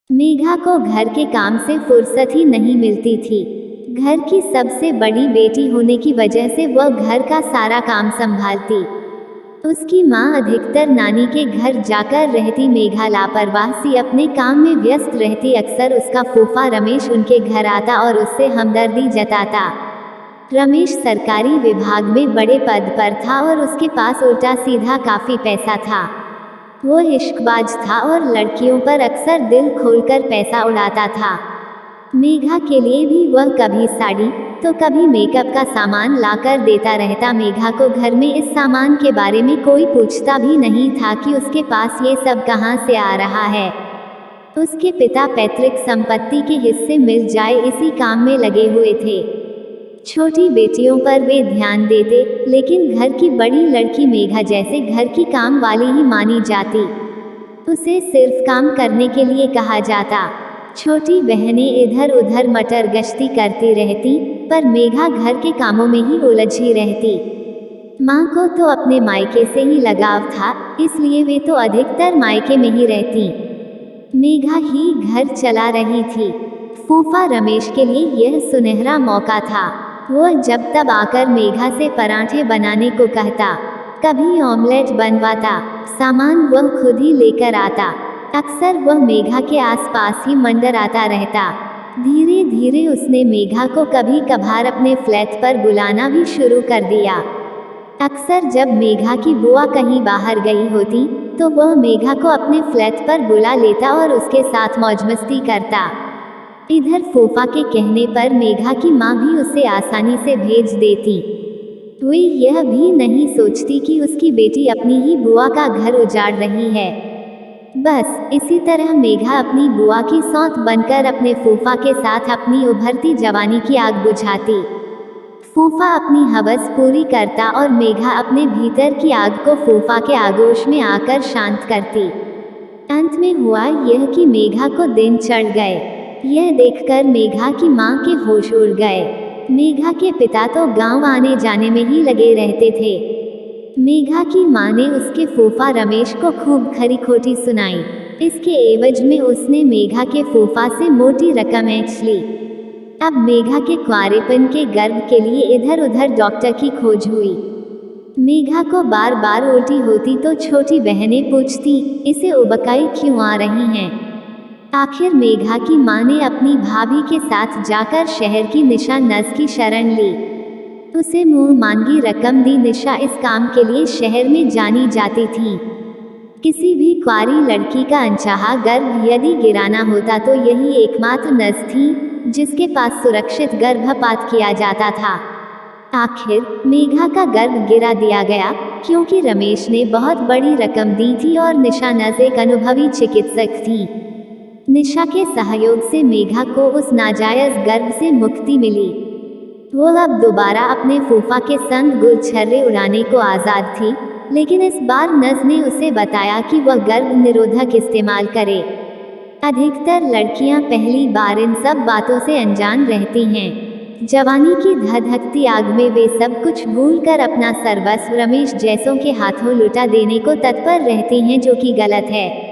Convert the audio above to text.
मेघा को घर के काम से फुर्सत ही नहीं मिलती थी। घर की सबसे बड़ी बेटी होने की वजह से वह घर का सारा काम संभालती। उसकी माँ अधिकतर नानी के घर जाकर रहती। मेघा लापरवाह सी अपने काम में व्यस्त रहती। अक्सर उसका फूफा रमेश उनके घर आता और उससे हमदर्दी जताता। रमेश सरकारी विभाग में बड़े पद पर था और उसके पास उल्टा सीधा काफी पैसा था। वो इश्कबाज था और लड़कियों पर अक्सर दिल खोलकर पैसा उड़ाता था। मेघा के लिए भी वह कभी साड़ी तो कभी मेकअप का सामान लाकर देता रहता। मेघा को घर में इस सामान के बारे में कोई पूछता भी नहीं था कि उसके पास ये सब कहाँ से आ रहा है। उसके पिता पैतृक संपत्ति के हिस्से मिल जाए इसी काम में लगे हुए थे। छोटी बेटियों पर वे ध्यान देते, लेकिन घर की बड़ी लड़की मेघा जैसे घर की काम वाली ही मानी जाती। उसे सिर्फ काम करने के लिए कहा जाता। छोटी बहनें इधर उधर मटर गश्ती करती रहती, पर मेघा घर के कामों में ही उलझी रहती। माँ को तो अपने मायके से ही लगाव था, इसलिए वे तो अधिकतर मायके में ही रहती। मेघा ही घर चला रही थी। फूफा रमेश के लिए यह सुनहरा मौका था। वह जब तब आकर मेघा से पराठे बनाने को कहता, कभी ऑमलेट बनवाता। सामान वह खुद ही लेकर आता। अक्सर वह मेघा के आसपास ही मंडराता रहता। धीरे धीरे उसने मेघा को कभी कभार अपने फ्लैट पर बुलाना भी शुरू कर दिया। अक्सर जब मेघा की बुआ कहीं बाहर गई होती, तो वह मेघा को अपने फ्लैट पर बुला लेता और उसके साथ मौज मस्ती करता। इधर फूफा के कहने पर मेघा की माँ भी उसे आसानी से भेज देती। वे यह भी नहीं सोचती कि उसकी बेटी अपनी ही बुआ का घर उजाड़ रही है। बस इसी तरह मेघा अपनी बुआ की सौत बनकर अपने फूफा के साथ अपनी उभरती जवानी की आग बुझाती। फूफा अपनी हवस पूरी करता और मेघा अपने भीतर की आग को फूफा के आगोश में आकर शांत करती। अंत में हुआ यह कि मेघा को दिन चढ़ गए। यह देखकर मेघा की माँ के होश उड़ गए। मेघा के पिता तो गांव आने जाने में ही लगे रहते थे। मेघा की माँ ने उसके फूफा रमेश को खूब खरी खोटी सुनाई। इसके एवज में उसने मेघा के फूफा से मोटी रकम ऐंठ ली। अब मेघा के कुंवारेपन के गर्भ के लिए इधर उधर डॉक्टर की खोज हुई। मेघा को बार बार उल्टी होती तो छोटी बहनें पूछती, इसे उबकाई क्यों आ रही हैं। आखिर मेघा की माँ ने अपनी भाभी के साथ जाकर शहर की निशा नर्स की शरण ली। उसे मुंह मांगी रकम दी। निशा इस काम के लिए शहर में जानी जाती थी। किसी भी कुंवारी लड़की का अनचाहा गर्भ यदि गिराना होता तो यही एकमात्र नर्स थी जिसके पास सुरक्षित गर्भपात किया जाता था। आखिर मेघा का गर्भ गिरा दिया गया, क्योंकि रमेश ने बहुत बड़ी रकम दी थी और निशा नर्स एक अनुभवी चिकित्सक थी। निशा के सहयोग से मेघा को उस नाजायज गर्भ से मुक्ति मिली। वो अब दोबारा अपने फूफा के संग गुलछर्रे उड़ाने को आज़ाद थी, लेकिन इस बार नर्स ने उसे बताया कि वह गर्भ निरोधक इस्तेमाल करे। अधिकतर लड़कियां पहली बार इन सब बातों से अनजान रहती हैं। जवानी की धधकती आग में वे सब कुछ भूलकर अपना सर्वस्व रमेश जैसों के हाथों लुटा देने को तत्पर रहती हैं, जो कि गलत है।